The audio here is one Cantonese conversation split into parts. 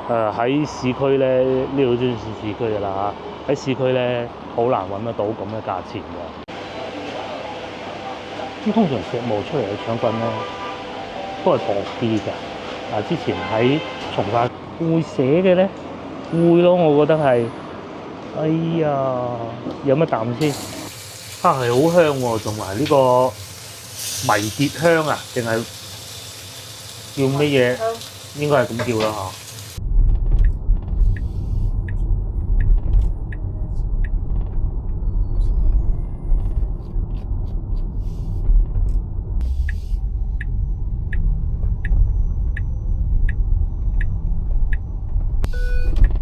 喺市區咧，呢度都算市區㗎啦嚇。喺市區咧，好難揾得到咁嘅價錢嘅。咁通常石磨出嚟嘅腸粉咧，都係薄啲㗎。之前喺從化會寫嘅咧，會咯，我覺得係。哎呀，飲一啖先。係好香喎，同埋呢個迷迭香啊，定係叫乜嘢？應該係咁叫啦嚇。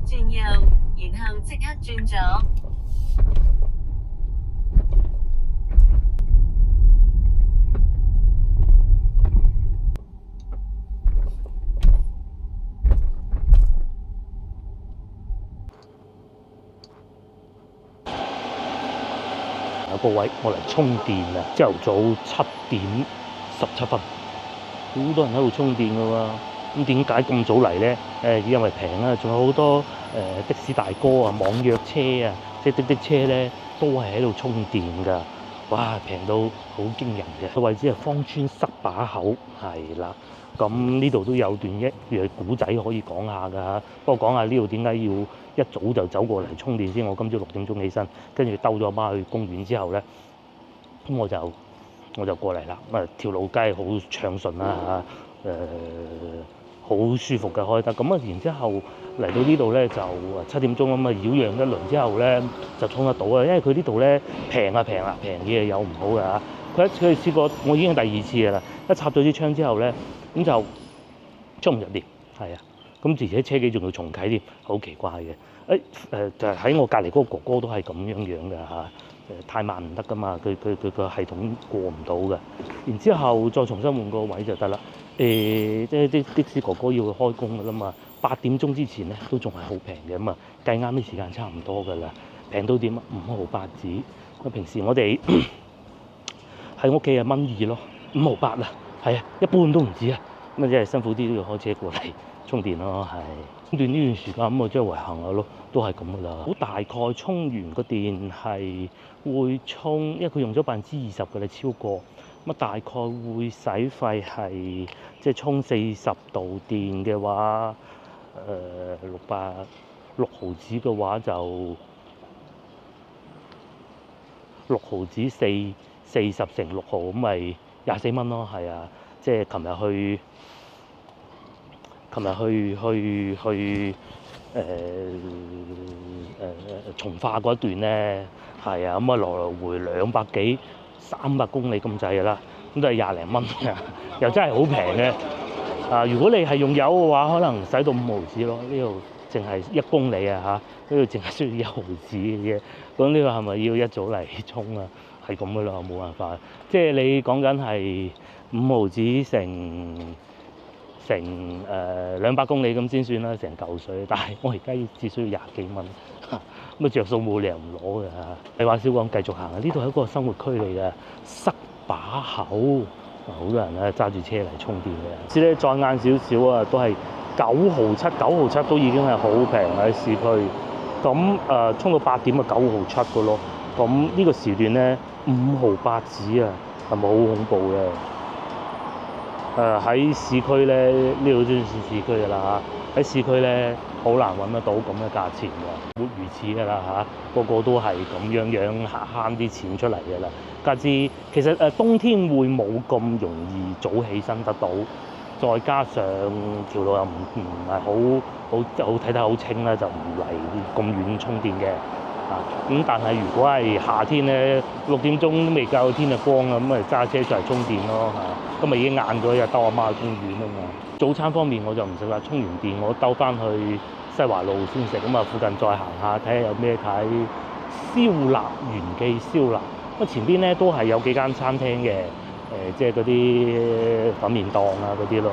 轉右，然後即刻轉左。有個位我嚟充電啊！朝頭早7:17，好多人喺度充電㗎喎。咁點解咁早嚟咧？因為平啊，仲有好多的士大哥啊、網約車啊，即係的車咧，都係喺度充電㗎。哇，平到好驚人嘅。個位置係芳村塞把口，係啦。咁呢度都有段古仔可以講下㗎嚇。不過講下呢度點解要一早就走過嚟充電先。我今朝6點鐘起身，跟住兜咗阿媽去公園之後咧，咁我就過嚟啦。咁啊條路梗係好暢順啦嚇，好舒服嘅開得。咁啊然之後嚟到呢度咧就7點鐘咁啊擾攘一輪之後咧就充得到啊。因為佢呢度咧平嘢有唔好㗎嚇。佢試過，我已經第2次㗎啦。一插咗啲窗之後咧，咁就充唔入電，係啊。咁而且車機仲要重啟添，好奇怪嘅。就係喺我隔離嗰個哥哥都係咁樣㗎嚇。太慢唔得㗎嘛，佢個系統過唔到㗎。然之後再重新換個位就得啦。即係啲的士哥哥要開工㗎啦嘛。8點鐘之前咧都仲係好平嘅嘛，計啱啲時間差唔多㗎啦。平到點啊？5毫8紙。平時我哋喺屋企係1.2咯，5毫8啦，係啊，一般都唔止啊。咁啊，即係辛苦啲都要開車過嚟充電咯，係。呢段時間咁啊，即係維行下咯，都係咁噶啦。好大概充完個電係會充，因為佢用咗20%嘅啦，超過咁啊，大概會使費係即係充40度電嘅話，6毫紙嘅話就6毫紙40乘6毫咁咪24蚊咯，係啊，即係琴日去從化嗰一段咧，係啊，咁啊來回200幾300公里咁滯㗎啦，咁都係20零蚊㗎，又真係好平嘅。如果你係用油嘅話，可能使到5毫紙咯。呢度淨係1公里啊嚇，呢度淨係需要1毫紙嘅啫。咁呢個係咪要一早嚟充啊？係咁㗎啦，冇辦法。即係你講緊係5毫紙成200公里咁先算啦，成嚿水。但係我而家只需要20幾蚊，咁啊著數冇理由唔攞㗎。你話少講，繼續行啊！呢度係一個生活區嚟嘅，塞把口，好多人咧揸住車嚟充電嘅。知咧再晏少少啊，都係9毫7都已經係好平喺市區。咁充到8點啊，9毫7㗎咯。咁呢個時段咧5毫8紙啊，係咪好恐怖嘅？喺市區咧，呢度都算市區㗎啦嚇。喺市區咧，好難揾得到咁嘅價錢㗎，沒如此㗎啦嚇。個個都係咁樣慳啲錢出嚟㗎啦。加之其實冬天會冇咁容易早起身得到，再加上條路又唔係好睇得好清啦，就唔嚟咁遠充電嘅。咁但係如果係夏天咧，6點鐘都未夠天就光啦，咁咪揸車出嚟充電咯嚇。咁咪已經晏咗，又兜阿媽去公園啊嘛。早餐方面我就唔食啦，充完電我兜翻去西華路先食，咁啊附近再行下睇下有咩睇。燒臘元記燒臘，咁前邊咧都係有幾間餐廳嘅，即係嗰啲粉麵檔啊嗰啲咯。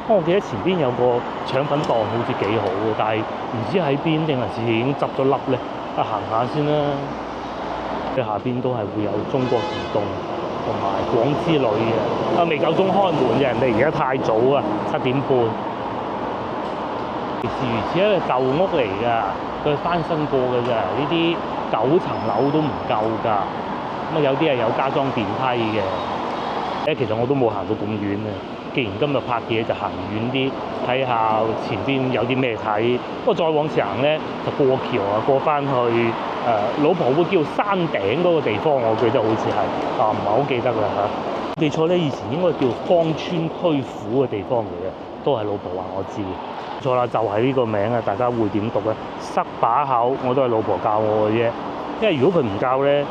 我記得前邊有個腸粉檔好似幾好嘅，但係唔知喺邊定係已經執咗笠咧。行下先啦，佢下邊都係會有中國移動同埋廣之旅嘅。未夠鐘開門嘅，人哋而家太早啊，7點半。是如此，一個舊屋嚟㗎，佢翻新過㗎咋，呢啲9層樓都唔夠㗎。咁啊有啲係有加裝電梯嘅。其實我都冇行到咁遠啊。既然今日拍嘢就行遠啲，睇下前邊有啲咩睇。不過再往前行咧，就過橋啊，過翻去老婆會叫山頂嗰個地方，我記得好似係唔係好記得啦嚇。記錯咧，以前應該叫芳村區府嘅地方嚟嘅，都係老婆話我知嘅。錯啦，就係呢個名啊！大家會點讀咧？塞把口，我都係老婆教我嘅啫。因為如果佢唔教咧，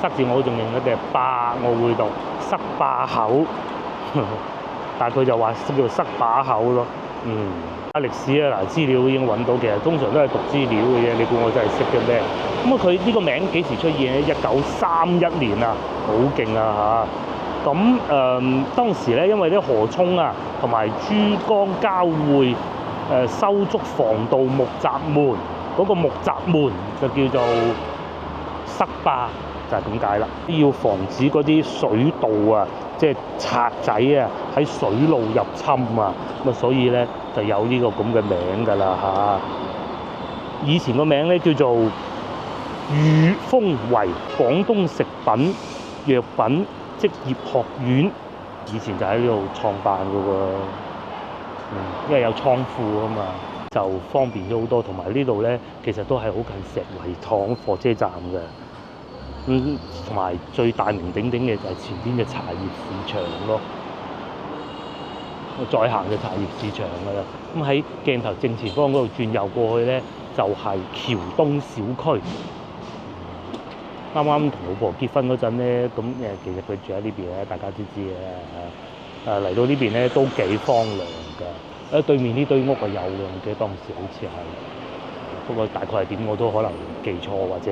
塞字我仲認嗰隻巴，我會讀塞把口。但係佢就話叫塞把口咯。歷史啊，嗱資料已經揾到，其實通常都係讀資料嘅啫。你估我真係識嘅咩？咁啊，佢呢個名幾時出現咧？1931年啊，好勁啊嚇！咁當時咧，因為啲河涌啊同埋珠江交匯，修築防盜木閘門，嗰個木閘門就叫做塞壩，就係咁解啦。要防止嗰啲水盜啊，即係賊仔啊喺水路入侵啊，咁啊所以咧就有呢個咁嘅名㗎啦嚇。以前個名咧叫做御風圍廣東食品藥品職業學院，以前就喺呢度創辦㗎喎。因為有倉庫啊嘛，就方便咗好多。同埋呢度咧，其實都係好近石圍塘火車站嘅。同埋最大名鼎鼎嘅就係前邊嘅茶葉市場咯。再行嘅茶葉市場㗎啦。咁喺鏡頭正前方嗰度轉右過去咧，就係橋東小區。啱啱同老婆結婚嗰陣咧，咁其實佢住喺呢邊咧，大家都知嘅。嚟到呢邊咧都幾荒涼㗎。對面呢堆屋係有嘅，我記得當時好似係。不過大概係點我都可能記錯或者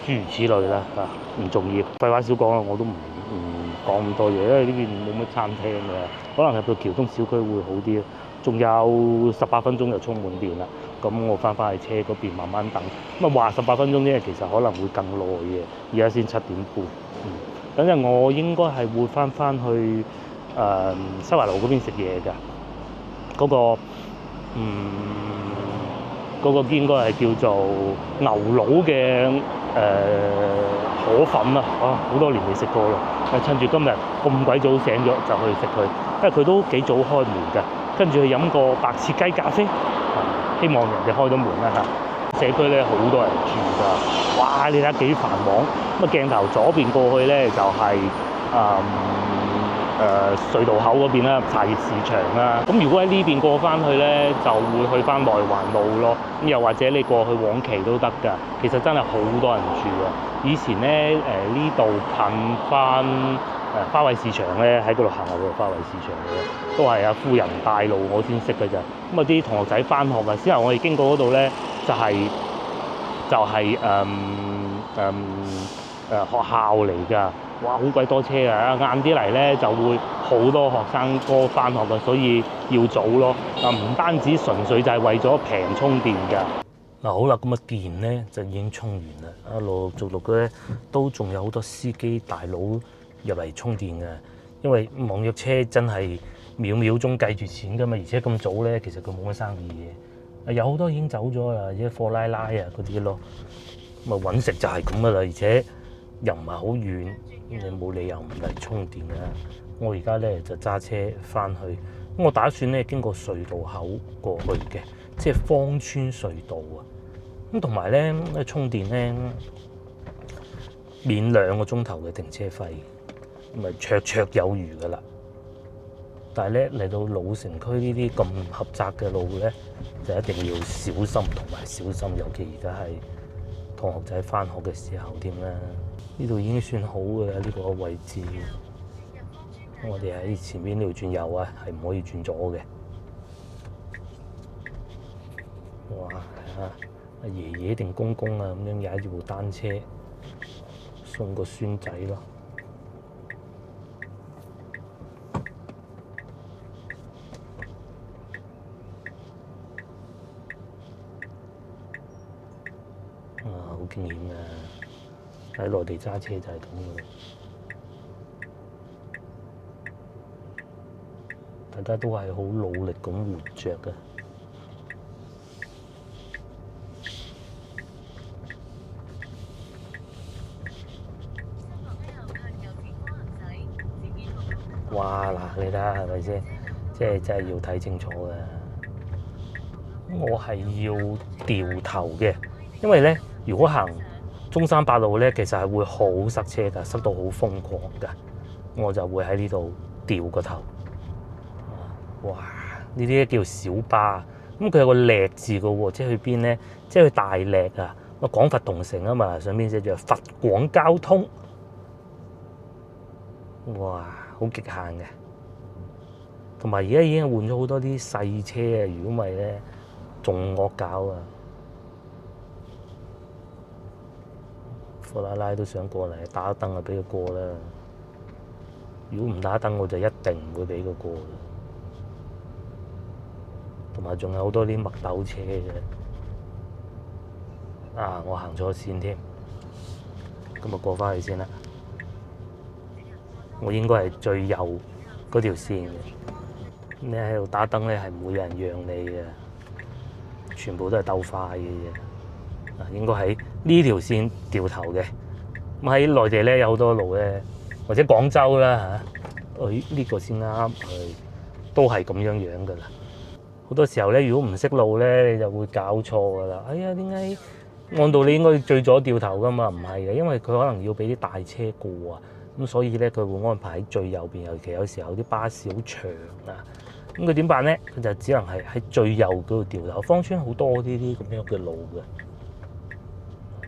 諸如此類啦嚇，唔重要。廢話少講啦，我都唔講咁多嘢，因為呢邊冇乜餐廳嘅，可能入到橋東小區會好啲。仲有18分鐘就充滿電啦，咁我翻去車嗰邊慢慢等。咁啊話18分鐘啫，其實可能會更耐嘅。而家先7點半。等陣我應該係會翻去西華路嗰邊食嘢㗎。嗰個應該係叫做牛佬嘅河粉啊！好多年未食過啦。趁住今日咁鬼早醒咗，就去食佢，因為佢都幾早開門㗎。跟住去飲個白切雞咖啡，希望人哋開到門啦嚇。社區咧好多人住㗎，哇！你睇下幾繁忙。咁啊鏡頭左邊過去咧就係隧道口嗰邊啦，茶葉市場啦。咁如果喺呢邊過翻去咧，就會去翻內環路咯。咁又或者你過去往期都得㗎。其實真係好多人住㗎。以前咧呢度近翻花卉市場咧，喺嗰度行下個花卉市場嘅，都係夫人帶路我先識㗎咋。咁啊啲同學仔翻學啊，之後我哋經過嗰度咧，就係學校嚟㗎。哇，好鬼多車啊！晏啲嚟咧就會好多學生哥翻學㗎，所以要早咯。唔單止純粹就係為咗平充電㗎。好啦，咁啊電咧就已經充完啦。陸續嘅咧都仲有好多司機大佬入嚟充電㗎。因為網約車真係秒秒鐘計住錢㗎嘛，而且咁早咧其實佢冇乜生意嘅。有好多已經走咗啦，而且貨拉拉啊嗰啲咯。咁啊揾食就係咁㗎啦，而且又唔係好遠。你冇理由唔嚟充電㗎。我而家咧就揸車翻去，我打算咧經過隧道口過去嘅，即係芳村隧道啊。咁同埋咧充電咧免2個鐘頭嘅停車費，咁咪綽綽有餘㗎啦。但係咧嚟到老城區呢啲咁狹窄嘅路咧，就一定要小心同埋小心，尤其而家係同學仔翻學嘅時候添啦。呢度已經算好嘅啦，呢個位置。我哋喺前面呢度轉右啊，係唔可以轉左嘅。哇！阿爺爺定公公啊，咁樣踩住部單車送個孫仔咯。好驚險啊！喺內地揸車就係咁嘅，大家都係好努力咁活着嘅。哇嗱，你睇下係咪先？即係真係要睇清楚嘅。我係要掉頭嘅，因為咧，如果行中山八路咧，其實係會好塞車㗎，塞到好瘋狂㗎。我就會喺呢度掉個頭。哇！呢啲叫小巴，咁佢有個叻字㗎喎，即係去邊咧？即係去大叻啊！我廣佛同城啊嘛，上邊寫住佛廣交通。哇！好極限嘅。同埋而家已經換咗好多啲細車啊！如果唔係咧，仲惡搞啊！貨拉拉都想過嚟，打燈就俾佢過啦。如果唔打燈，我就一定唔會俾佢過。同埋仲有好多啲麥豆車嘅。啊！我行錯線添，咁就過翻去先啦。我應該係最右嗰條線嘅。你喺度打燈咧，係唔會有人讓你嘅，全部都係鬥快嘅啫。啊，應該喺呢條線掉頭嘅。咁喺內地咧有好多路咧，或者廣州啦嚇，呢個先啱，都係咁樣樣噶啦。好多時候咧，如果唔識路咧，你就會搞錯噶啦。哎呀，點解按道理應該最左掉頭噶嘛？唔係嘅，因為佢可能要俾啲大車過啊。咁所以咧，佢會安排喺最右邊，尤其有時候啲巴士好長啊。咁佢點辦咧？佢就只能係喺最右嗰度掉頭。芳村好多呢啲咁樣嘅路嘅，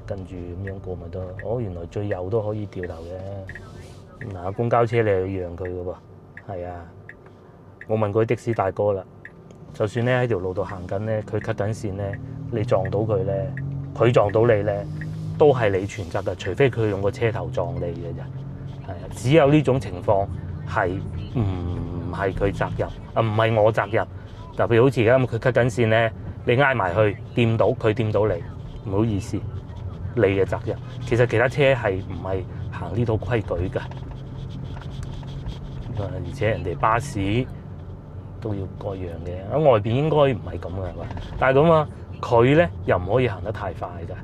跟住咁樣過咪得。哦，原來最右都可以掉頭嘅。嗱，公交車你要讓佢嘅喎，係啊。我問過啲的士大哥啦，就算咧喺條路度行緊咧，佢 cut 緊線咧，你撞到佢咧，佢撞到你咧，都係你全責嘅，除非佢用個車頭撞你嘅啫。係啊，只有呢種情況係唔係佢責任啊？唔係我責任。特別好似而家咁，佢 cut 緊線咧，你挨埋去掂到佢掂到你，唔好意思，你嘅責任。其實其他車係唔係行呢套規矩㗎？而且人哋巴士都要各樣嘅，喺外邊應該唔係咁嘅係嘛？但係咁啊，佢咧又唔可以行得太快㗎，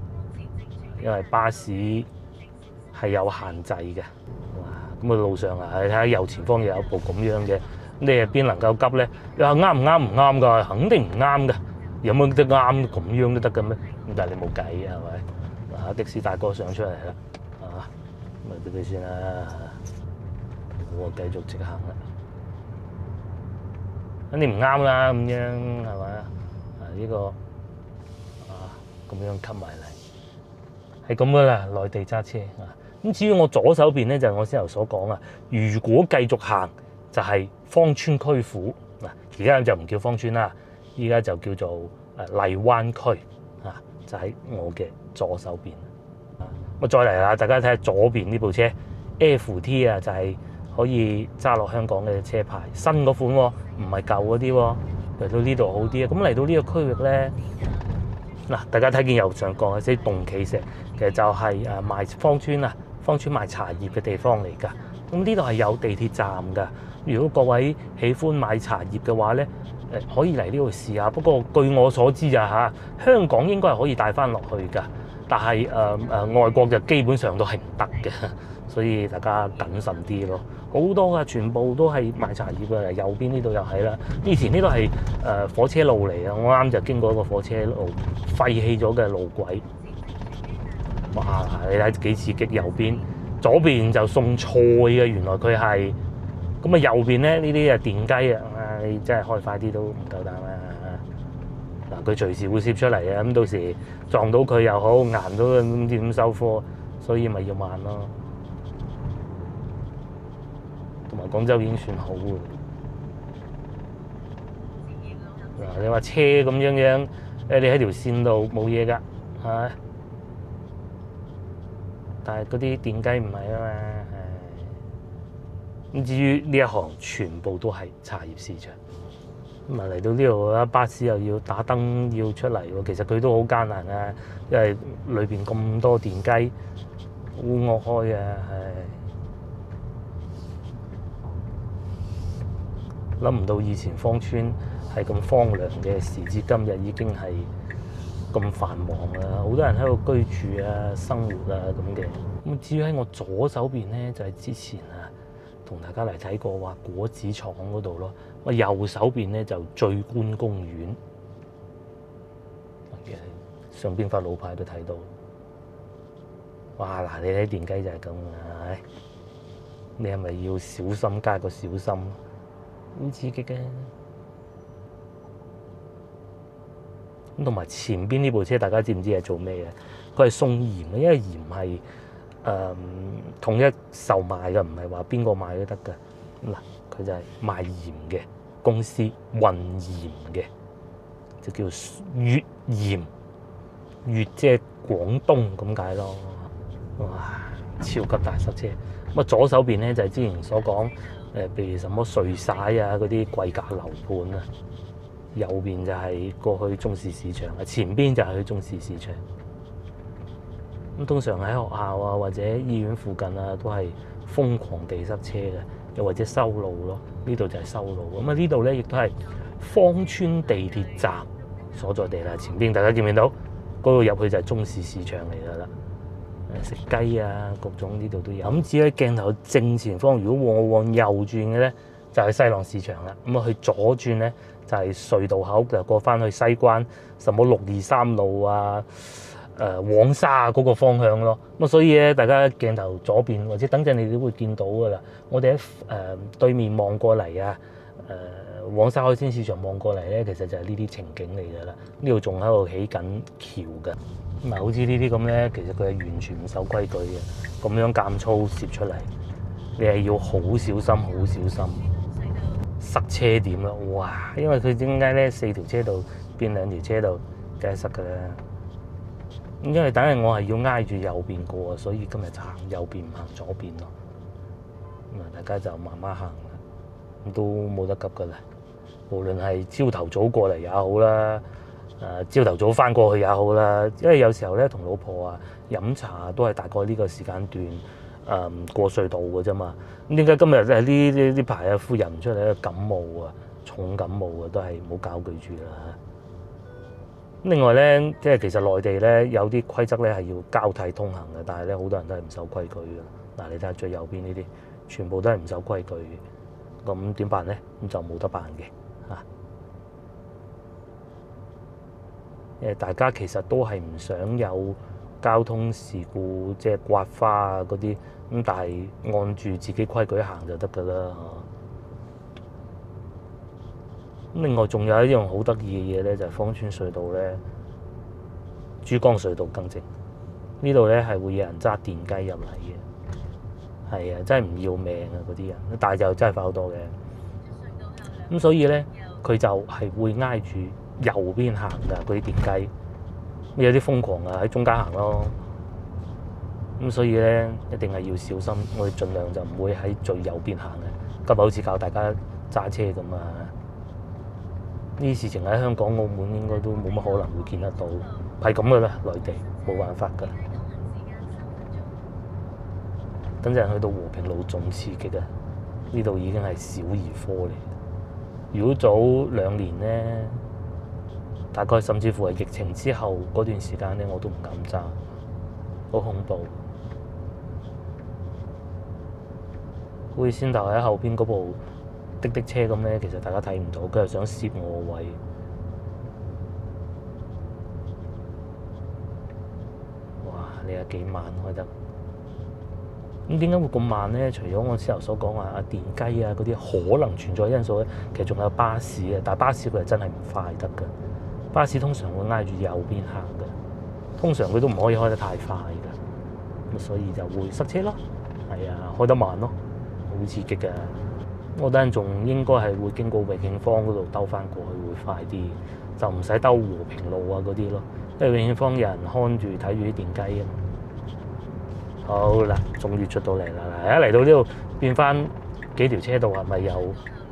因為巴士係有限制嘅。哇！咁啊路上啊，你睇下右前方又有一部咁樣嘅，你係邊能夠急咧？你話啱唔啱？唔啱㗎，肯定唔啱㗎。有冇得啱咁樣都得嘅咩？咁但係你冇計嘅係咪？啊，的士大哥上出嚟啦，啊，咪俾佢先啦。我繼續直行啦。咁你唔啱啦，咁樣係咪啊？呢個啊咁樣吸埋嚟，係咁噶啦。內地揸車啊，咁至於我左手邊咧，就係我先頭所講啊。如果繼續行，就係芳村區府嗱，而家就唔叫芳村啦，依家就叫做荔灣區啊，就喺我嘅左手邊啊。咁再嚟啦，大家睇下左邊呢部車 FT 啊，就係可以揸落香港嘅車牌，新嗰款喎，唔係舊嗰啲喎。嚟到呢度好啲啊！咁嚟到呢個區域咧，嗱，大家睇見右上角係啲洞企石，其實就係賣芳村啊，芳村賣茶葉嘅地方嚟㗎。咁呢度係有地鐵站㗎。如果各位喜歡買茶葉嘅話咧，可以嚟呢度試下。不過據我所知啊嚇，香港應該係可以帶翻落去㗎，但係外國就基本上都係唔得嘅，所以大家謹慎啲咯。好多㗎，全部都係賣茶葉嘅。右邊呢度又係啦。以前呢度係火車路嚟啊，我啱就經過一個火車路廢棄咗嘅路軌。哇！你睇幾刺激，右邊左邊就送菜嘅，原來佢係咁啊。右邊咧呢啲啊電雞啊，你真係開快啲都唔夠膽啊！嗱，佢隨時會攝出嚟啊，咁到時撞到佢又好，硬到唔知點收貨，所以咪要慢咯。同埋廣州已經算好嘅。嗱，你話車咁樣，你喺條線度冇嘢㗎，係咪？但係嗰啲電雞唔係啊嘛。咁至於呢一行全部都係茶葉市場。咁啊嚟到呢度啦，巴士又要打燈要出嚟喎，其實佢都好艱難啊，因為裏邊咁多電雞，好惡開啊，諗唔到以前芳村係咁荒涼嘅，時至今日已經係咁繁忙啦，好多人喺度居住啊、生活啊咁嘅。咁至於喺我左手邊咧，就係之前啊同大家嚟睇過話果子廠嗰度咯。我右手邊咧就醉觀公園，上邊塊路牌都睇到。哇！嗱，你睇電雞就係咁啊！你係咪要小心加個小心？好刺激嘅。咁同埋前邊呢部車，大家知唔知係做咩嘅？佢係送鹽嘅，因為鹽係統一售賣嘅，唔係話邊個買都得㗎。嗱，佢就係賣鹽嘅公司，運鹽嘅，就叫粵鹽。粵即係廣東咁解咯。哇！超級大塞車。咁啊，左手邊咧就係之前所講譬如什麼瑞璽啊嗰啲貴價樓盤啊。右邊就係過去中市市場啊，前邊就係去中市市場。咁通常喺學校啊或者醫院附近啊都係瘋狂地塞車嘅，又或者修路咯。呢度就係修路。咁啊，呢度咧亦都係芳村地鐵站所在地啦。前邊大家見唔見到？嗰度入去就係中市市場嚟㗎啦。食雞啊，各種呢度都有。咁至於喺鏡頭正前方，如果我往右轉嘅咧，就係西朗市場啦。咁啊，去左轉咧就係隧道口，就過翻去西關，什麼623路啊、黃沙嗰個方向咯。咁所以咧，大家鏡頭左邊或者等陣你都會見到㗎啦。我哋喺對面望過嚟啊，黃沙海鮮市場望過嚟咧，其實就係呢啲情景嚟㗎啦。呢度仲喺度起緊橋㗎。咁啊，好似呢啲咁咧，其實佢係完全唔守規矩嘅，咁樣減粗攝出嚟，你係要好小心，好小心。塞車點啦，哇！因為佢點解咧4條車道變2條車道，梗係塞㗎啦。因為等陣我係要挨住右邊過啊，所以今日就行右邊唔行左邊咯。咁啊，大家就慢慢行啦，咁都冇得急㗎啦。無論係朝頭早過嚟也好啦。朝頭早翻過去也好啦，因為有時候咧同老婆啊飲茶都係大概呢個時間段過隧道嘅啫嘛。咁點解今日呢排啊夫人唔出嚟？感冒啊，重感冒啊，都係唔好搞佢住啦。另外咧，即係其實內地咧有啲規則咧係要交替通行嘅，但係咧好多人都係唔守規矩嘅。嗱，你睇下最右邊呢啲，全部都係唔守規矩嘅。咁點辦咧？咁就冇得辦嘅嚇。大家其實都係唔想有交通事故，即係刮花啊嗰啲咁，但係按住自己規矩行就得㗎啦。咁另外仲有一樣好得意嘅嘢咧，就係芳村隧道咧，珠江隧道更正呢度咧係會有人揸電雞入嚟嘅，係啊，真係唔要命啊嗰啲人，但係就真係快好多嘅。咁所以咧，佢就係會挨住右邊行㗎，嗰啲電雞，有啲瘋狂啊喺中間行咯。咁所以咧，一定係要小心，我哋盡量就唔會喺最右邊行嘅。今日好似教大家揸車咁啊，呢啲事情喺香港、澳門應該都冇乜可能會見得到，係咁噶啦，內地冇辦法㗎。等陣去到和平路仲刺激啊！呢度已經係小兒科嚟。如果早2年咧，大概甚至乎係疫情之後嗰段時間咧，我都唔敢揸，好恐怖。好似先頭喺後邊嗰部滴滴車咁咧，其實大家睇唔到，佢係想攝我位。哇！你有幾慢開得？咁點解會咁慢咧？除咗我之後所講話電雞啊嗰啲可能存在因素咧，其實仲有巴士嘅，但係巴士佢係真係唔快得㗎。巴士通常會挨住右邊行嘅，通常佢都唔可以開得太快㗎，咁所以就會塞車咯。係啊，開得慢咯，好刺激㗎。我等陣仲應該係會經過永慶坊嗰度兜翻過去會快啲，就唔使兜和平路啊嗰啲咯，因為永慶坊有人看住睇住啲電雞啊嘛。好啦，終於出到嚟啦！一嚟到呢度變翻幾條車道，係咪又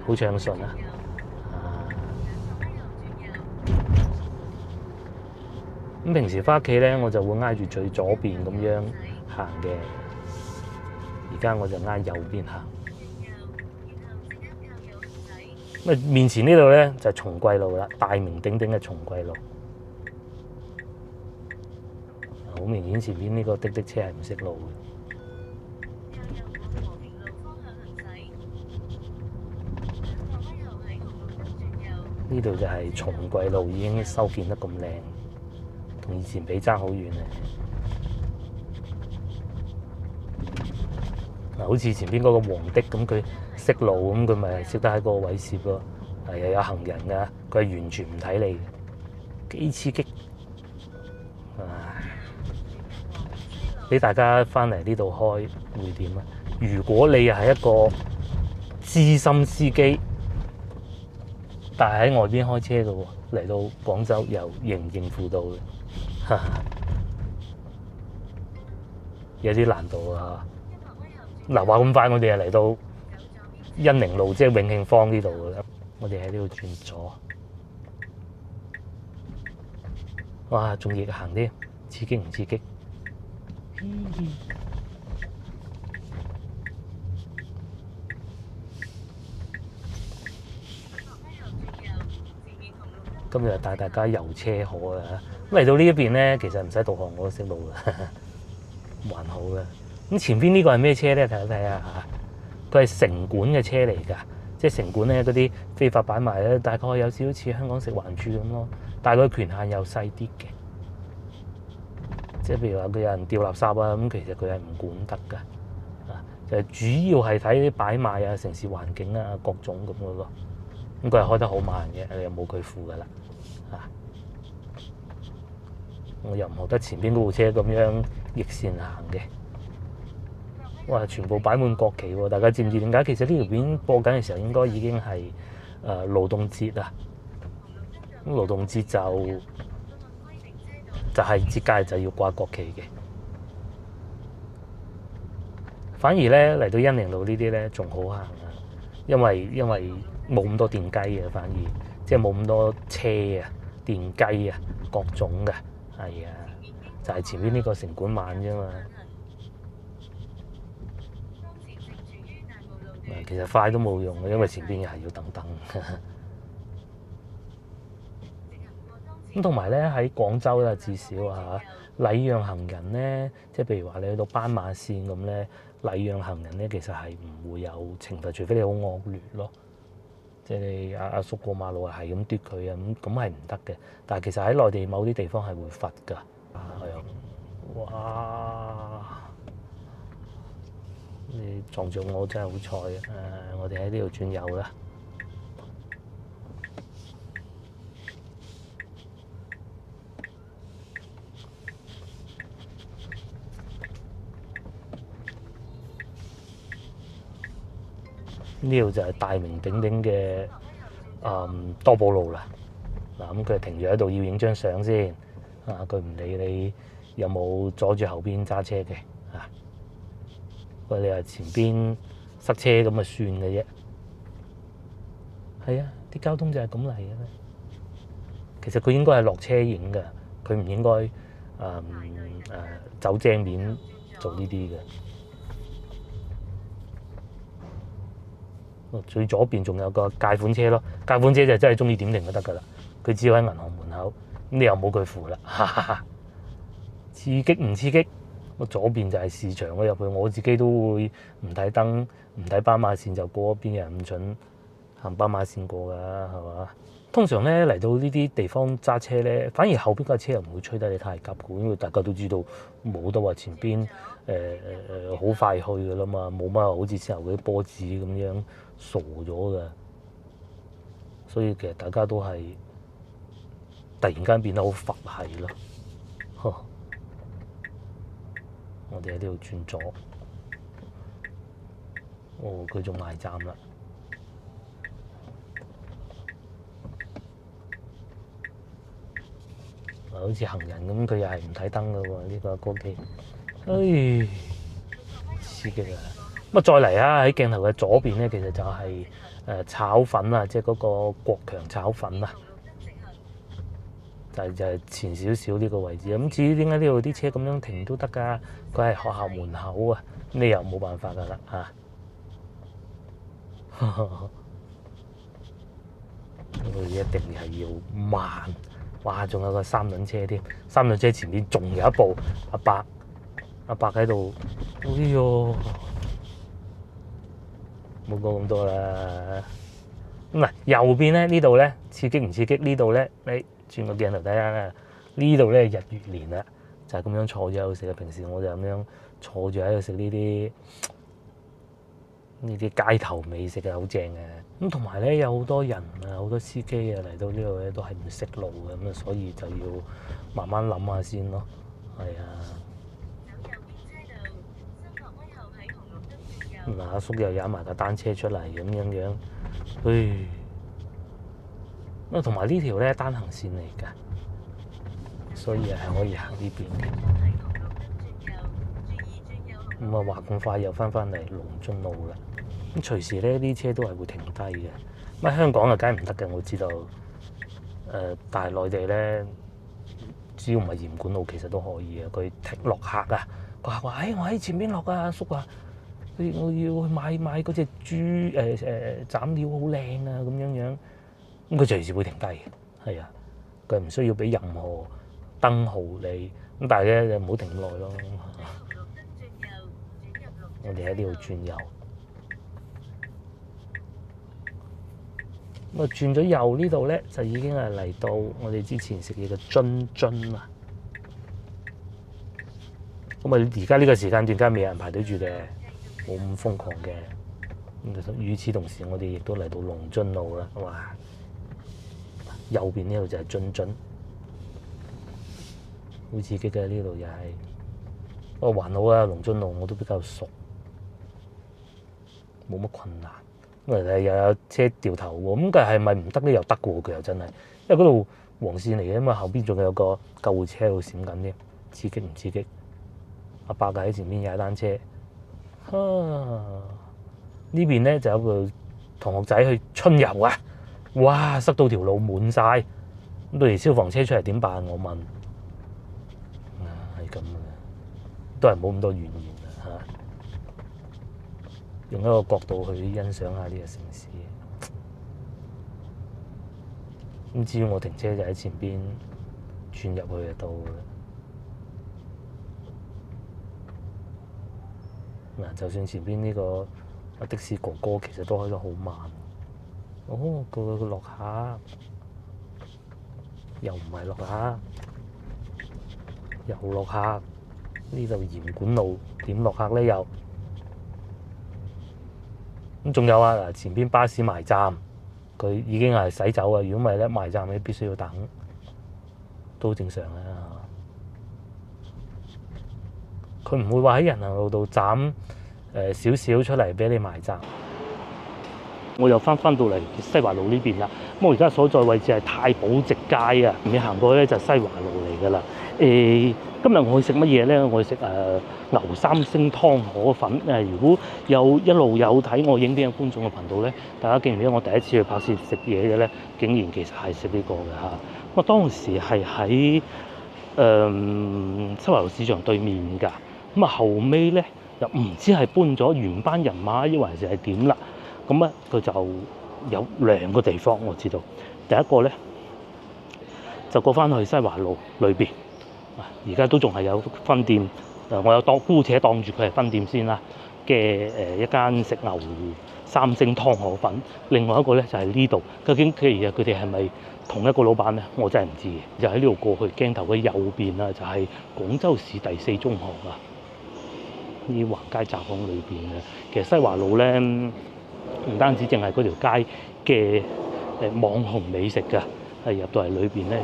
好暢順啊？咁平時翻屋企咧，我就會挨住最左邊咁樣行嘅，而家我就挨右邊行。咁啊，面前呢度咧就係松貴路啦，大名鼎鼎嘅松貴路。好明顯，前面呢個滴滴車係唔識路嘅。呢度就係松桂路已經修建得咁靚，同以前比爭好遠啊！嗱，好似前邊嗰個黃的咁，佢識路咁，佢咪識得喺個位攝咯。係又有行人㗎，佢係完全唔睇你，幾刺激！俾大家翻嚟呢度開會點啊？如果你又係一個資深司機，但係喺外邊開車嘅喎，嚟到廣州又應唔應付到嘅？有啲難度啊！嗱，話咁快，我哋又嚟到恩寧路，即係永慶坊呢度嘅啦。我哋喺呢度轉左，哇！仲逆行啲，刺激唔刺激？今日帶大家遊車河啊！嚟到呢一邊咧，其實唔使導航我都識路嘅，還好嘅。咁前邊呢個係咩車咧？睇一睇啊嚇！佢係城管嘅車嚟㗎，即係城管咧嗰啲非法擺賣咧，大概有少少似香港食環署咁咯，但係佢權限又細啲嘅。即係譬如話佢有人掉垃圾啊，咁其實佢係唔管得㗎，啊就係主要係睇啲擺賣啊、城市環境啊各種咁嘅咯。咁佢係開得好慢嘅，你又冇佢負㗎啦，啊！我又唔學得前邊嗰部車咁樣逆線行嘅。哇！全部擺滿國旗喎，大家知唔知點解？其實呢條片播緊嘅時候應該已經係勞動節啊。咁勞動節就係節假日就要掛國旗嘅。反而咧嚟到恩寧路呢啲咧仲好行啊，因為冇咁多電雞啊，反而即係冇咁多車啊、電雞啊各種嘅，係啊，就係前邊呢個城管慢啫嘛。其實快都冇用嘅，因為前邊又係要等等。咁同埋咧喺廣州咧，至少嚇禮讓行人咧，即係譬如話你去到斑馬線咁咧，禮讓行人咧其實係唔會有懲罰，除非你好惡劣咯。即係你阿叔過馬路係咁嘟佢啊，咁係唔得嘅。但係其實喺內地某啲地方係會罰㗎。係啊，哇！你撞着我真係好彩啊！我哋喺呢度轉右啦。呢度就係大名鼎鼎嘅多寶路啦。嗱，咁佢停住喺度要影張相先。啊，佢唔理你有冇阻住後邊揸車嘅啊。不過你話前邊塞車咁啊算嘅啫。係啊，啲交通就係咁嚟嘅啦。其實佢應該係落車影嘅，佢唔應該走正面做呢啲嘅。最左邊仲有個借款車咯，借款車就真係中意點停就得㗎啦。佢只要喺銀行門口，咁你又冇佢扶啦。刺激唔刺激？我左邊就係市場，我入去我自己都會唔睇燈、唔睇斑馬線就過嗰邊，有人唔準行斑馬線過㗎，係嘛？通常咧嚟到呢啲地方揸車咧，反而後邊架車又唔會吹得你太急嘅，因為大家都知道冇得話前邊好快去㗎啦嘛，冇乜好似之後嗰啲波子咁樣傻咗㗎，所以其實大家都係突然間變得好佛系咯。我哋喺呢度轉左，哦，佢仲埋站啦。好似行人咁，佢又係唔睇燈㗎喎。呢個歌機，唉，刺激啊！咁啊，再嚟啊！喺鏡頭嘅左邊咧，其實就係炒粉啊，即係嗰個國強炒粉啊，就係前少少呢個位置。咁至於點解呢度啲車咁樣停都得㗎？佢係學校門口啊，你又冇辦法㗎啦嚇。佢一定係要慢。哇！仲有個三輪車添，三輪車前面仲有一部阿伯喺度。哎呦，冇講咁多啦。嗱，右邊咧呢度咧刺激唔刺激？呢度咧你轉個鏡頭睇下啦，呢度咧日月蓮啦，就係咁樣坐住喺度食嘅。平時我就咁樣坐住喺度食呢啲街頭美食啊，好正嘅。咁同埋咧有好多人啊，好多司機啊嚟到呢度咧都係唔識路嘅，咁啊所以就要慢慢諗下先咯。係啊，嗱，阿叔又踩埋架單車出嚟咁樣，啊同埋呢條咧單行線嚟㗎，所以係可以行呢邊嘅。咁啊話咁快又翻嚟龍津路啦。咁隨時咧啲車都係會停低嘅。咁香港啊梗係唔得嘅，我知道。但係內地咧，只要唔係鹽管路，其實都可以嘅。佢停落客啊，個客話：我喺前邊落啊，阿叔啊，我要去買嗰隻豬斬料好靚啊，咁樣。咁佢隨時會停低嘅，係啊，佢唔需要俾任何燈號你。咁但係咧，就唔好停咁耐咯。我哋喺呢度轉右。咁啊轉咗右呢度咧，就已經係嚟到我哋之前食嘢嘅津啦。咁啊，而家呢個時間段梗係未有人排隊住嘅，冇咁瘋狂嘅。咁與此同時，我哋亦都嚟到龍津路啦。哇！右邊呢度就係津，好刺激嘅呢度又係。不過還好啊，龍津路我都比較熟，冇乜困難。咁又有車掉頭喎，咁但係咪唔得咧？又得嘅喎，佢又真係，因為嗰度黃線嚟嘅嘛，後邊仲有個救護車喺度閃緊添，刺激唔刺激？阿伯喺前面踩單車，呢邊咧就有個同學仔去春遊啊！哇，塞到條路滿晒，咁到時消防車出嚟點辦？我問，係咁嘅，都係冇咁多怨言啦嚇。用一個角度去欣賞下呢個城市。咁至於我停車就喺前邊，轉入去就到啦。嗱，就算前邊呢個的士哥哥其實都開得好慢。哦，佢落下，又唔係落下，又落下。呢度鹽管路點落客咧？又咁仲有啊！嗱，前邊巴士埋站，佢已經係駛走啊。如果唔係咧，埋站你必須要等，都正常啊。佢唔會話喺人行路度斬少少出嚟俾你埋站。我又翻到嚟西華路呢邊啦。咁我而家所在位置係太保直街啊。你行過去咧就西華路嚟㗎啦。今日我去食乜嘢咧？我去食牛三星湯河粉。如果一路有睇我影片嘅觀眾嘅頻道咧，大家記唔記得我第一次去拍攝食嘢嘅咧？竟然其實係食呢個嘅嚇。我當時係喺西華路市場對面㗎。咁啊後尾咧又唔知係搬咗原班人馬，抑或係點啦？咁咧佢就有兩個地方我知道。第一個咧就過翻去西華路裏邊。而家都仲係有分店，我有姑且當住佢係分店先啦嘅一間食牛三星湯河粉。另外一個咧就係呢度，究竟佢哋係咪同一個老闆咧？我真係唔知嘅。就喺呢度過去鏡頭嘅右邊啊，就係廣州市第4中學啊。呢橫街窄巷裏邊嘅，其實西華路咧唔單止淨係嗰條街嘅網紅美食㗎，係入到嚟裏邊咧。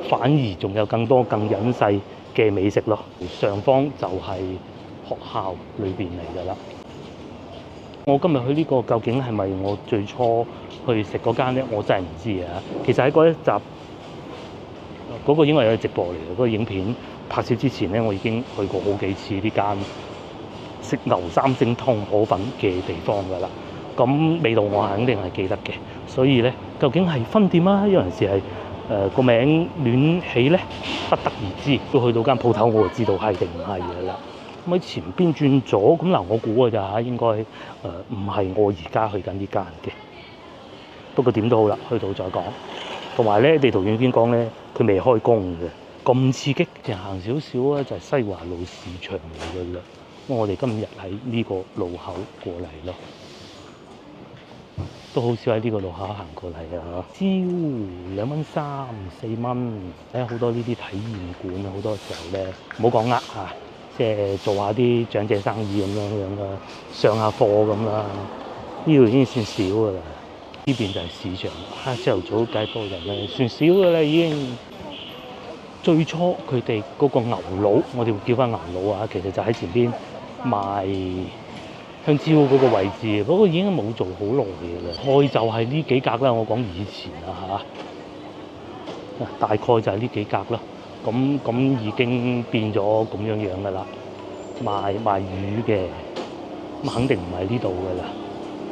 反而仲有更多更隱世嘅美食咯。上方就係學校裏邊嚟㗎啦。我今日去呢個究竟係咪我最初去食嗰間咧？我真係唔知啊。其實喺嗰一集嗰個應該係有直播嚟嘅，嗰個影片拍攝之前咧，我已經去過好幾次呢間食牛三星湯河粉嘅地方㗎啦。咁味道我肯定係記得嘅。所以咧，究竟係分店啊，有陣時係個名亂起咧，不得而知。都去到間鋪頭，我就知道係定唔係嘅啦。咁喺前邊轉左，咁嗱，我估㗎咋嚇，應該唔係我而家去緊呢間嘅。不過點都好啦，去到再講。同埋咧，地圖軟件講咧，佢未開工嘅，咁刺激，就行少少啊，就係西華路市場嚟㗎啦。咁我哋今日喺呢個路口過嚟咯。都好少喺呢個路口行過嚟啊！燒2.3蚊、4蚊，睇好多呢啲體驗館啊！好多時候咧，唔好講嚇，即係做下啲長者生意咁樣啦，上下貨咁啦。呢度已經算少噶啦，呢邊就係市場。朝頭早梗係多人啦，算少噶啦已經。最初佢哋嗰個牛佬，我哋會叫翻牛佬啊，其實就喺前邊賣香蕉嗰個位置，不過已經冇做好耐嘅啦。概就係呢幾格啦，我講以前啊嚇，大概就係呢幾格啦。咁已經變咗咁樣噶啦，賣魚嘅，咁肯定唔係呢度噶啦。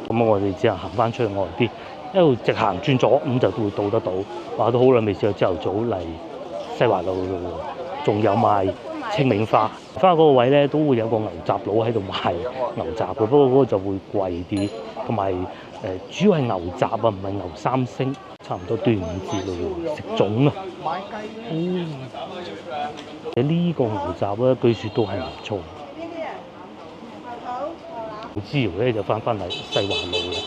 咁我哋只能行翻出去外啲，一路直行轉左咁就會到得到。話都好耐未試過朝頭早嚟西華路咯喎，仲有賣清明花。翻嗰個位咧都會有個牛雜佬喺度賣牛雜嘅，不過嗰個就會貴啲，同埋主要係牛雜啊，唔係牛三星。差唔多端午節咯喎，食粽啊！呢個牛雜咧，據說都係唔錯。之後咧就翻嚟西華路啦。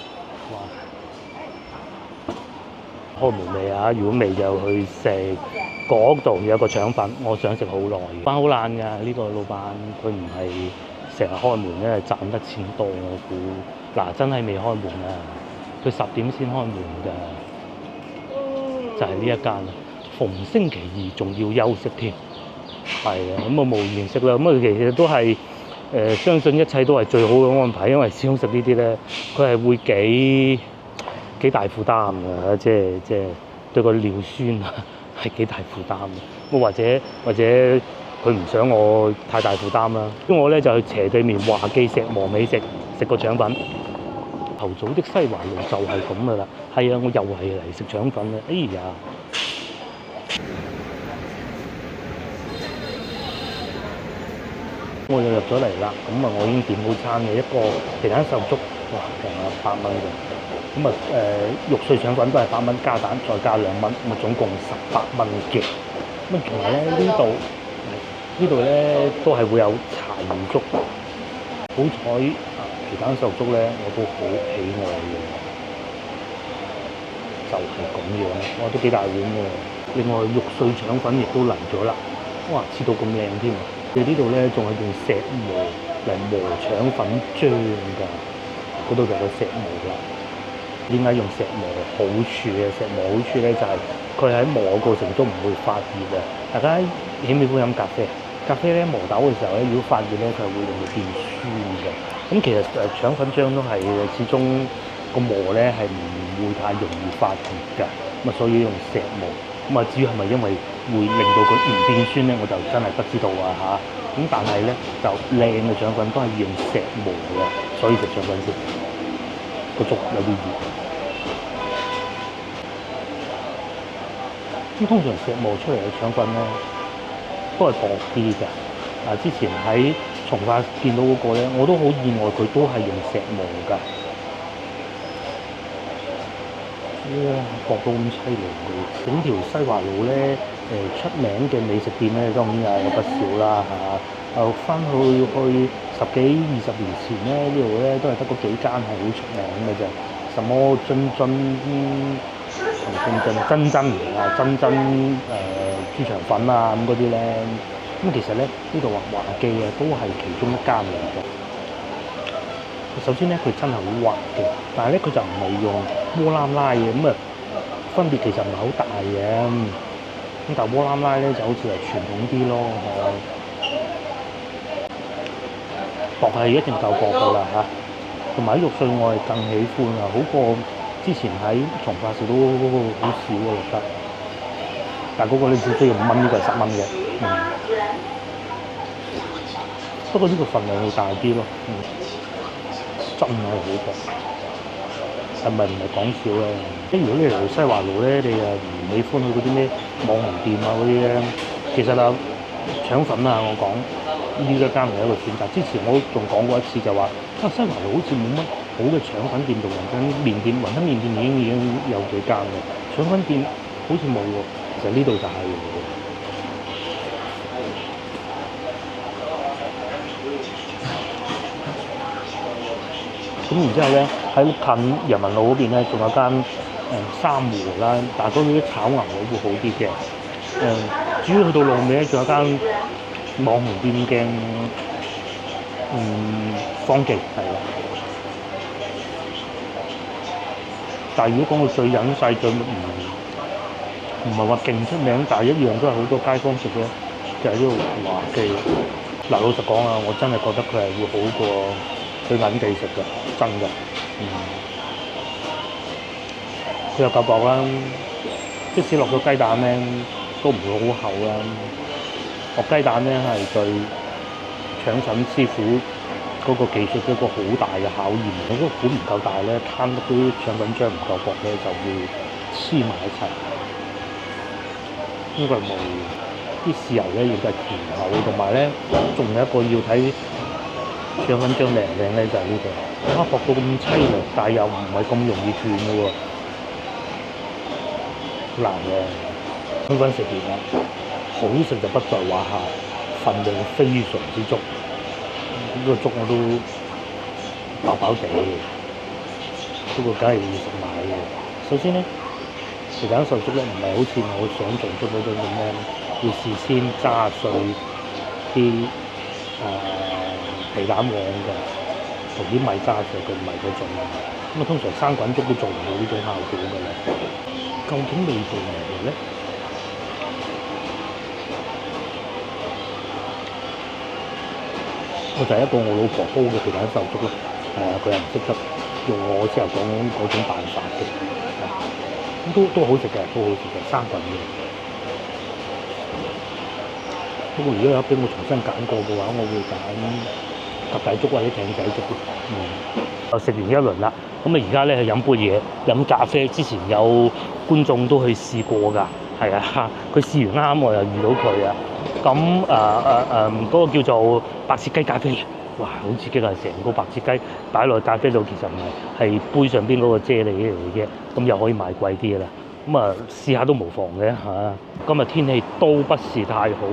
哇！開門未啊？如果未就去食嗰度有個腸粉，我想食好耐。班好懶㗎，呢個老闆佢唔係成日開門咧，賺得錢多我估。嗱，真係未開門啊！佢10點先開門㗎。就係呢一間啦，逢星期二仲要休息添，係啊，咁啊無言食啦，咁啊其實都係相信一切都係最好嘅安排，因為始終食呢啲咧，佢係會幾大負擔㗎，即係對個尿酸啊係幾大負擔嘅，咁或者佢唔想我太大負擔啦，咁我咧就去斜對面華記石磨尾食個腸粉。頭早的西華路就係咁噶啦，係啊，我又係嚟食腸粉啦，哎呀！我又入咗嚟啦，咁啊，我已經點好餐嘅一個皮蛋瘦粥，哇，平啊8蚊嘅，咁啊肉碎腸粉都係8蚊加蛋，再加2蚊，咁啊總共18蚊嘅。咁同埋咧呢度咧都係會有柴魚粥，好彩。皮蛋瘦粥咧，我都好喜愛嘅，就係咁樣，哇，都幾大碗喎。另外肉碎腸粉亦都嚟咗啦，哇，切到咁靚添。佢呢度咧仲係用石磨嚟磨腸粉漿㗎，嗰度就有石磨啦。點解用石磨好處嘅？石磨好處咧就係佢喺磨嘅過程中唔會發熱嘅。大家喜唔喜歡飲咖啡？咖啡咧磨豆嘅時候咧，如果發熱咧，佢係會令佢變酸嘅。咁其實腸粉漿都係始終個磨咧係唔會太容易發熱㗎，咁啊所以用石磨。咁啊至於係咪因為會令到佢唔變酸咧，我就真係不知道啊嚇。咁但係咧就靚嘅腸粉都係用石磨嘅，所以食腸粉先個粥有啲熱。咁通常石磨出嚟嘅腸粉咧都係薄啲㗎。之前喺從化見到嗰個咧，我都好意外，佢都係用石磨㗎。哇，薄到咁凄涼嘅！整條西華路咧，出名嘅美食店咧，當然有不少啦嚇。翻去10幾20年前咧，呢度咧都係得嗰幾間係好出名嘅啫。什麼珍豬腸粉啊咁嗰啲咧。咁其實咧，呢度華記啊，都係其中一間嚟嘅。首先咧，佢真係好滑嘅，但係咧佢就唔係用窩攬拉嘅，咁啊分別其實唔係好大嘅。咁但係窩攬拉咧就好似係傳統啲咯，薄係一定夠薄㗎啦嚇。同埋啲肉碎我係更喜歡啊，好過之前喺從化食到嗰個好少嘅覺得。但係嗰個咧只需要5蚊，呢個係10蚊嘅。不過呢個份量會大啲咯，真係好薄，係咪唔係講笑咧？如果你嚟西華路咧，你又唔喜歡去嗰啲咩網紅店啊嗰啲咧，其實啊腸粉啊，我講呢一間係一個選擇。之前我仲講過一次就話，西華路好似冇乜好嘅腸粉店同雲吞麵店，雲吞麵店已經有幾間嘅，腸粉店好似冇喎。其實呢度就係咁然之後咧喺近人民路嗰邊咧，仲有間珊瑚啦，但係嗰度啲炒牛肉會好啲嘅。主要去到路尾咧，仲有間網紅店嘅方記係啦。但係如果講到最隱世最唔係話勁出名，但係一樣都係好多街坊食嘅，就係呢個華記。嗱，老實講啊，我真係覺得佢係會好過去銀地食嘅，真嘅。佢又夠薄啦，即使落咗雞蛋咧，都唔會好厚啦。落雞蛋咧係對腸粉師傅嗰個技術一個好大嘅考驗。如果個碗唔夠大咧，攤得啲腸粉漿唔夠薄咧，就會黐埋一齊。應該冇啲豉油咧，亦都係甜口，同埋咧仲有一個要睇腸粉漿靚唔靚咧，就係呢個。薄到咁凄涼，但係又唔係咁容易斷嘅喎，好難嘅。香港食完啦，好食就不在話下，份量非常之足。呢個粥我都飽飽地嘅，不過梗係要食埋嘅。首先咧，皮蛋瘦粥咧唔係好似我想象中嗰種咁樣，要事先揸碎啲皮蛋黃嘅，同啲米揸碎，佢唔係嗰種。咁通常生滾粥都做唔到呢種效果㗎啦。究竟味道係咩咧？我就係一個我老婆煲嘅皮蛋瘦粥啦。佢又唔識得用我之後講嗰種辦法嘅。都好食嘅，都好食嘅，生滾嘅。不過如果有俾我重新揀過嘅話，我會揀及第粥或者艇仔粥。就食完一輪啦，咁而家咧去飲杯嘢，飲咖啡。之前有觀眾都去試過㗎，係啊，佢試完啱我又遇到佢啊。咁嗰個叫做白切雞咖啡，哇，好刺激啊！成個白切雞擺落咖啡度，其實唔係杯上邊嗰個啫喱嚟嘅，咁又可以賣貴啲㗎啦。咁試下都無妨嘅嚇。今日天氣都不是太好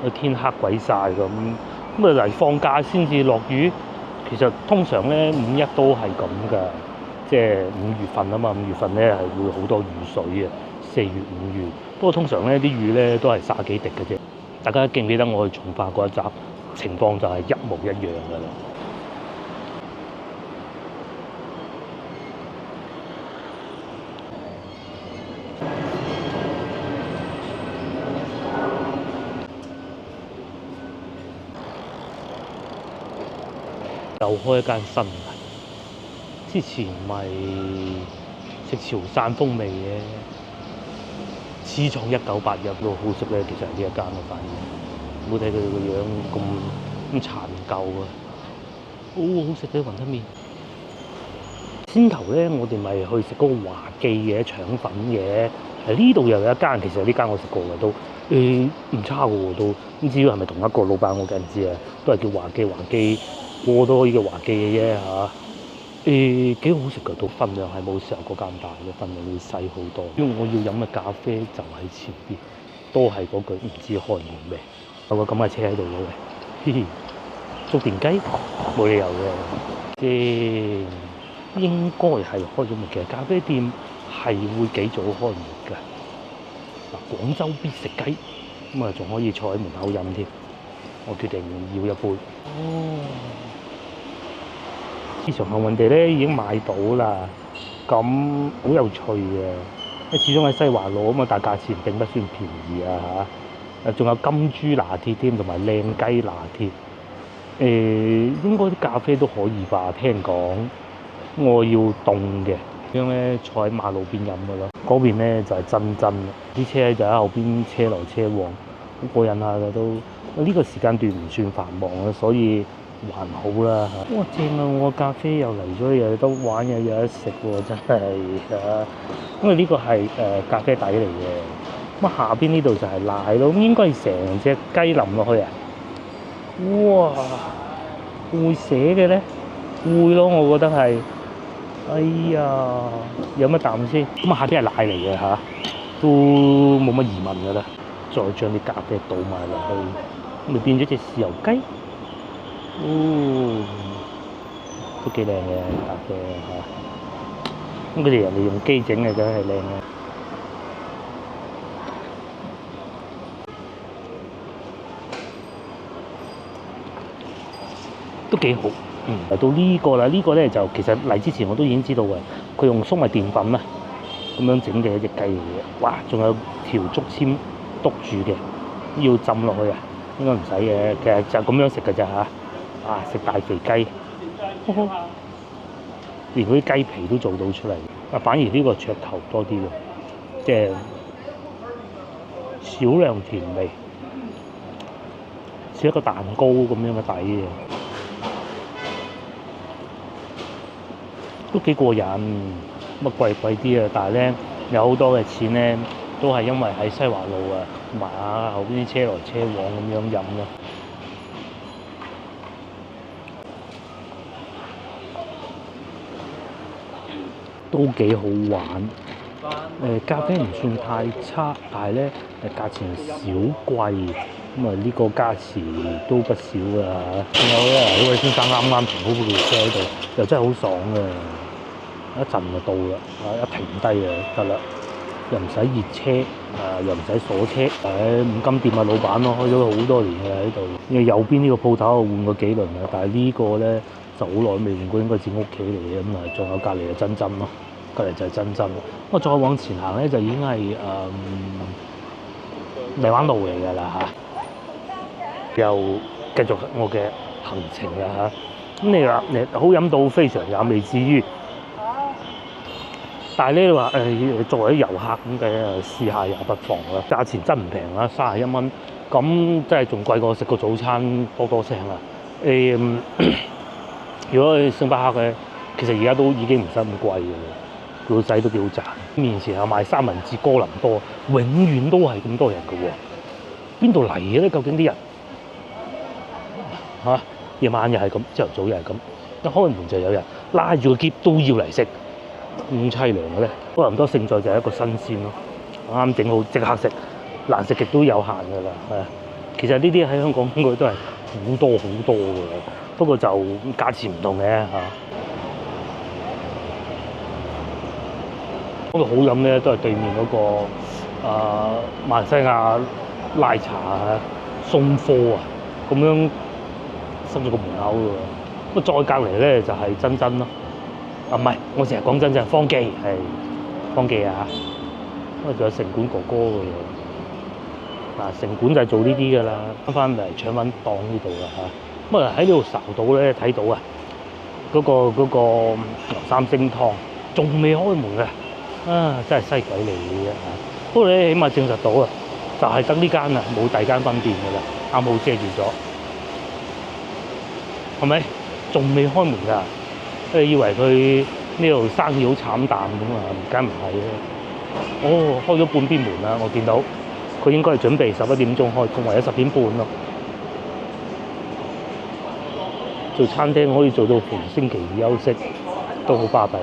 喎，天黑鬼晒咁。嚟放假先至落雨，其實通常咧5·1都係咁㗎，即係5月份啊嘛，5月份咧係會好多雨水嘅，4月、5月。不過通常咧啲雨咧都係灑幾滴嘅啫。大家記唔記得我去從化嗰一集情況就係一模一樣㗎啦。又開一間新嘅，之前咪食潮汕風味嘅，始創1981都好食咧。其實呢一間我發現，冇睇佢哋個樣咁殘舊啊，好好食嘅雲吞麵。先頭咧，我哋咪去食嗰個華記嘅腸粉嘅，呢度又有一間，其實呢間我食過嘅都唔差嘅喎，都唔知係咪同一個老闆，我梗唔知啊，都係叫華記。過多呢個華記嘅啫嚇，幾好食㗎，都分量係冇時候嗰間大嘅，分量會細好多。因為我要飲嘅咖啡就喺前邊，都係嗰句唔知開門未。有個咁嘅車喺度嘅喂，嘻嘻，捉電雞冇理由嘅，應該係開咗門嘅。咖啡店係會幾早開門㗎。嗱，廣州必食雞，咁啊仲可以坐喺門口飲添。我決定要一杯。非常幸運地咧已經買到啦，咁好有趣嘅。因為始終喺西華路啊嘛，但係價錢並不算便宜啊嚇。仲有金豬拿鐵添，同埋靚雞拿鐵。應該啲咖啡都可以吧？聽講我要凍嘅，咁樣咧坐喺馬路邊飲㗎咯。嗰邊咧就係真啲車就喺後邊車來車往，好過癮下嘅都。呢個時間段唔算繁忙啊，所以還好啦嚇。哇，正啊！我咖啡又嚟咗，又有得玩，又有得食喎，真係啊！因為呢個係咖啡底嚟嘅，咁下邊呢度就係奶咯，咁應該係成隻雞淋落去啊！哇，會寫嘅咧？會咯，我覺得係。哎呀，飲一啖先。咁下邊係奶嚟嘅嚇，都冇乜疑問㗎啦。再將啲咖啡倒埋落去。咪變咗隻豉油雞，都幾靚嘅搭嘅嚇。咁佢哋人哋用機整嘅，梗係靚嘅。都幾好。嚟到呢個啦，呢個咧就其實嚟之前我都已經知道嘅，佢用粟米澱粉啊咁樣整嘅一隻雞嚟嘅。哇！仲有條竹籤篤住嘅，要浸落去啊，應該唔使嘅，其實就咁樣食㗎咋嚇。啊！食大肥雞，連嗰啲雞皮都做到出嚟。啊，反而呢個噱頭多啲喎，即係少量甜味，似一個蛋糕咁樣嘅底嘅。都幾過癮，乜貴啲啊！但係咧有好多嘅錢咧，都係因為喺西華路啊買下後邊啲車來車往咁樣飲咯。都幾好玩。咖啡唔算太差，但係咧價錢少貴，咁啊呢個加持都不少㗎。仲有咧，呢位先生啱啱停好部車喺度，又真係好爽嘅。一陣就到啦，一停低就得啦，又唔使熱車，又唔使鎖車。五金店嘅老闆咯，開咗好多年嘅喺度。因為右邊呢個鋪頭我換過幾輪啦，但係呢個咧就好耐未換過，應該自屋企嚟嘅。咁啊，仲有隔離嘅珍珍咯，隔離就係珍珍。我再往前行咧，就已經係荔灣路嚟㗎啦嚇。又繼續我嘅行程啦嚇。咁你話好飲到非常也未至於。但係咧，你話作為遊客咁嘅試下也不妨啦。價錢真唔平啦，31蚊，咁真係仲貴過食個早餐多聲啦。如果去星巴克咧，其實而家都已經唔使咁貴嘅啦，老細都幾好賺。面前有賣三文治哥林多，永遠都係咁多人嘅喎，邊度嚟嘅咧？究竟啲人嚇夜晚又係咁，朝頭早又係咁，一開門就有人拉住個篋都要嚟食。咁凄涼嘅咧，哥林多勝在就係一個新鮮咯，啱整好即刻食，難食極都有限㗎啦，係啊。其實呢啲喺香港應該都係好多㗎，不過就價錢唔同嘅嚇。嗰度好飲咧，都係對面嗰個馬來西亞拉茶啊、松科啊咁樣伸咗個門口㗎喎。咁再隔離咧就係珍珍咯。唔係，我成日講真就係方記，係方記啊！咁啊，仲有城管哥哥嘅喎。嗱，城管就係做呢啲㗎啦。翻嚟搶揾檔呢度啦嚇。咁啊喺呢度睄到咧，睇到啊嗰個牛三星湯仲未開門嘅，真係西鬼嚟嘅啫嚇。不過你起碼證實到啊，就係得呢間啊，冇第二間分店㗎啦，啱好遮住咗，係咪？仲未開門㗎？以為佢呢度生意好慘淡咁啊，梗唔係啦。哦，開咗半邊門啦，我見到佢應該係準備11點鐘開工，或者10點半咯。做餐廳可以做到逢星期二休息，都好巴閉。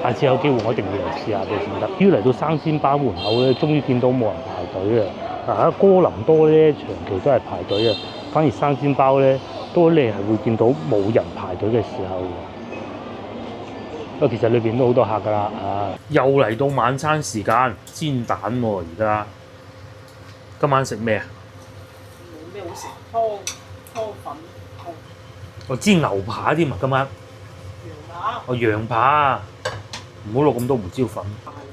下次有機會我一定要嚟試下佢先得。於嚟到生鮮包門口咧，終於見到冇人排隊啊！哥林多咧長期都係排隊啊，反而生鮮包咧。都你係會見到冇人排隊嘅時候，不過其實裏邊都好多客㗎啦。又嚟到晚餐時間，煎蛋喎！而家今晚食咩啊？冇咩好食，湯粉湯。我煎牛扒添啊！今晚羊扒，唔好落咁多胡椒粉。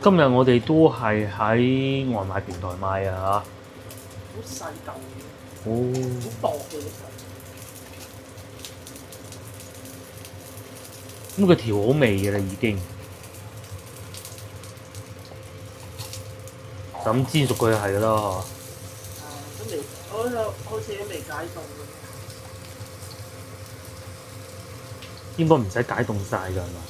今日我哋都係喺外賣平台買啊！好細嚿嘅，哦，好薄嘅。咁佢調好味嘅啦，已經就咁煎熟佢就係㗎啦。都未，好似都未解凍嘅。應該唔使解凍晒㗎係嘛？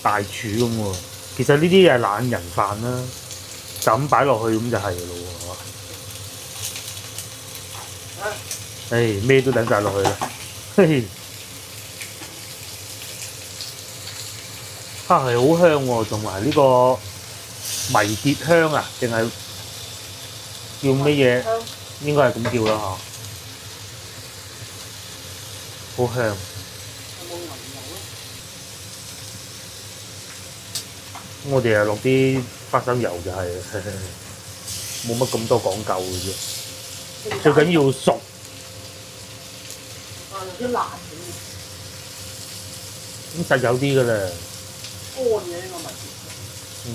大廚咁喎，其實呢啲係懶人飯啦，就咁擺落去咁就係㗎咯喎。咩都等晒落去啦，嘿嘿，係好香喎，同埋呢個迷迭香啊，定係叫乜嘢？香應該係咁叫啦嚇，好香。有冇牛油咧？我哋又落啲花生油就係冇乜咁多講究嘅啫，最緊要熟。啊，有啲辣嘅，咁實有啲㗎啦。乾嘅呢個迷迭。嗯。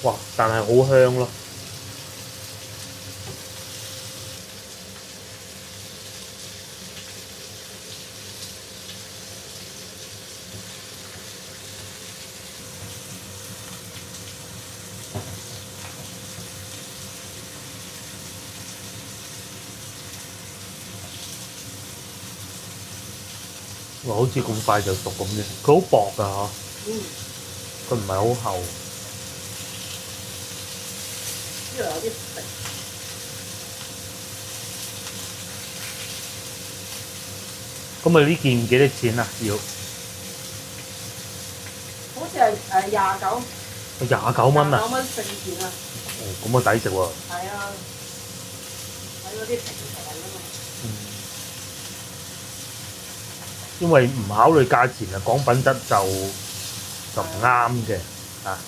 哇！但係好香咯。哇！好似咁快就熟咁啫，佢好薄㗎嚇，佢唔係好厚。呢度有啲食，咁啊呢件幾多錢啊？要好似係29，29蚊啊！ 29蚊4件啊！哦，咁啊抵食喎。係啊，喺嗰啲平台啊嘛。因為唔考慮價錢啊，講品質就唔啱嘅啊。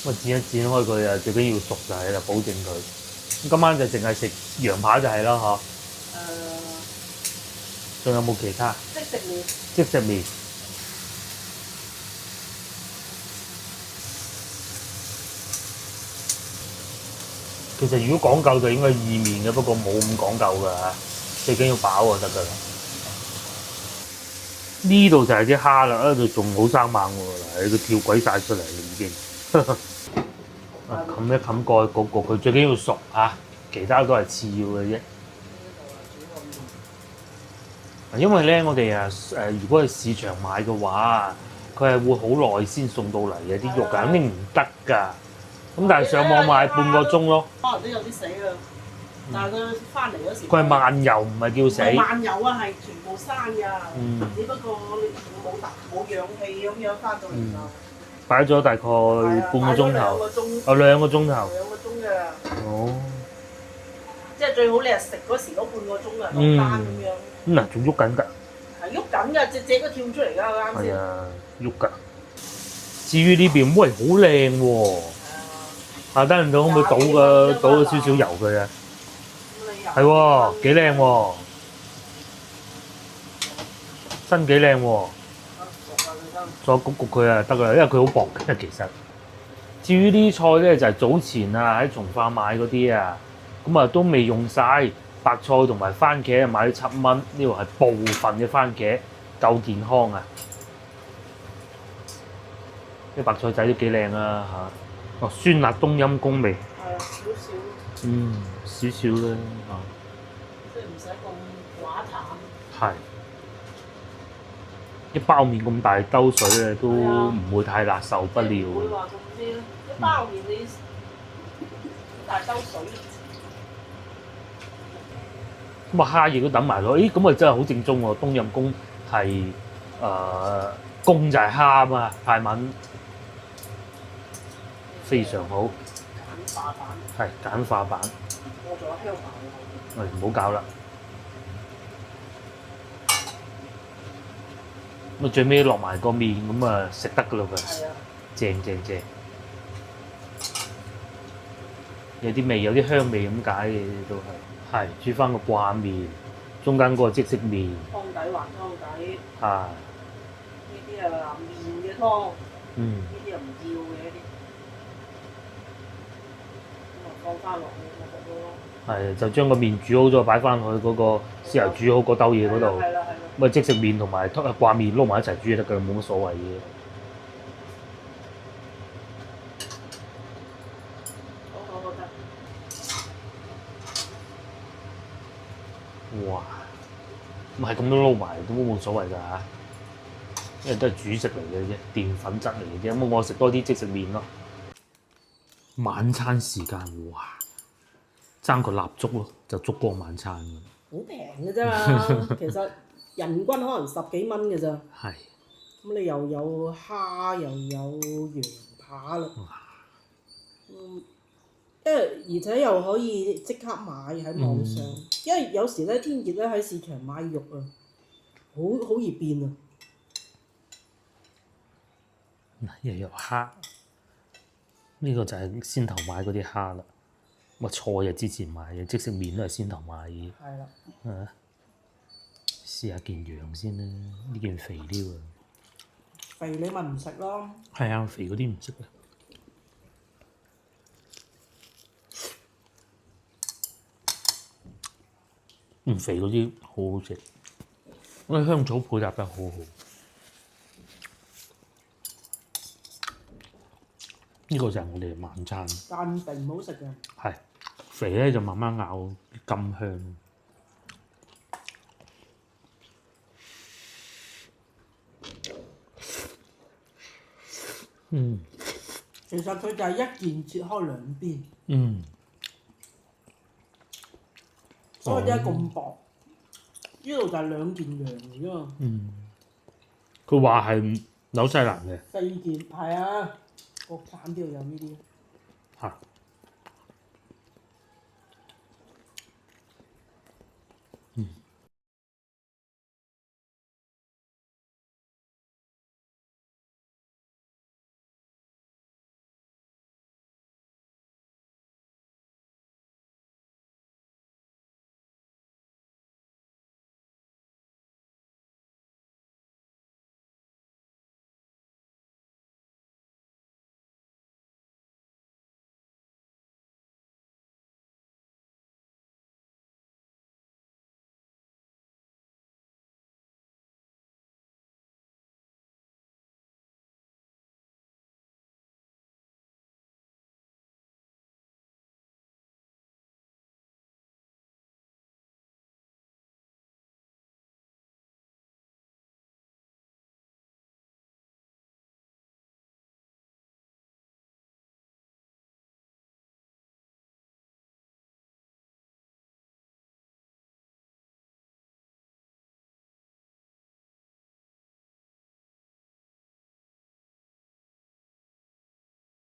咁啊剪一剪開佢啊，最緊要熟就係啦，保證佢。咁今晚就淨係食羊扒就係啦，嗬。仲有冇其他？即食麵。即食麵。其實如果講究就應該意麵嘅，不過冇咁講究㗎嚇，最緊要飽就得㗎啦。呢度就係啲蝦啦，呢度仲好生猛喎，嗱，佢跳鬼晒出嚟啦已經。啊，冚一冚蓋嗰個，佢最緊要熟嚇，其他都係次要嘅啫。因為咧，我哋如果喺市場買嘅話，佢係會好耐先送到嚟嘅，啲肉肯定唔得㗎。咁但係上網買半個鐘咯。可能都有啲死啊，但係佢翻嚟嗰時。佢係漫遊，唔係叫死。漫遊啊，係全部生㗎。只不過冇氧氣咁樣翻到嚟就。擺咗大概半個鐘頭。2個鐘頭。2個鐘㗎。哦。即係最好你係食嗰時嗰半個鐘啊，落單咁樣。咁嗱，仲喐緊㗎。係喐緊㗎，隻都跳出嚟㗎，啱先。係啊，喐㗎。至於呢邊，喂，好靚喎！下單唔到可唔可以倒咗少少油佢啊？係喎，幾靚喎！身幾靚喎！再焗焗佢啊得㗎啦，因為佢好薄嘅其實。至於啲菜咧就係早前啊喺從化買嗰啲啊，咁啊都未用晒。白菜同埋番茄買咗7蚊，呢度係部分嘅番茄，夠健康啊！啲白菜仔都幾靚啊嚇！哦，酸辣冬陰功味。係啊，少少。少少啦嚇。即係唔使咁寡淡。係。一包麵咁大兜水咧，都唔會太辣，受不了。唔會話咁啲咯，一包麵你大兜水。咁啊蝦亦都等埋咗，咦咁啊真係好正宗喎！冬陰功係功就係蝦啊嘛，泰文非常好。簡化版。係簡化版。我仲有香茅。唔好搞啦。咁啊最尾落埋個麵，咁啊食得㗎啦佢。係啊。正。有啲味，有啲香味咁解嘅都係。係煮翻個掛麵，中間嗰個即食麵。湯底還湯底。係。呢啲啊麵嘅湯。呢啲又唔要嘅呢啲。咁啊放翻落去咪得咯。係，就將個麵煮好咗，擺翻去嗰個豉油煮好嗰兜嘢嗰度。係啦。咁啊即食麵同埋掛麵撈埋一齊煮就得㗎，冇乜所謂嘅。好得。哇！咁係咁樣撈埋都冇所謂㗎嚇，因為都係主食嚟嘅啫，澱粉質嚟嘅啫。咁我食多啲即食麵咯。晚餐時間，哇！爭個蠟燭咯，就燭光晚餐㗎。好平嘅啫嘛，其實人均可能10幾蚊嘅咋。係。咁你又有蝦又有羊扒啦。因為而且又可以即刻買喺網上，因為有時咧天熱咧喺市場買肉啊，好易變啊。嗱，又有蝦，呢個就係先頭買嗰啲蝦啦。個菜就之前買嘅，即食麵都係先頭買嘅。係啦。試下件羊先啦，呢件肥啲喎。肥你咪唔食咯。係啊，肥嗰啲唔食啊。唔肥嗰啲好好食，因為香草配搭得好好。呢個就係我哋嘅晚餐。但肥唔好食嘅。係肥咧就慢慢咬甘香。其實佢就係一件切開兩邊。所以點解咁薄？呢度就係2件羊嚟㗎嘛。佢話係紐西蘭嘅。4件係啊，國產邊度有呢啲？嚇。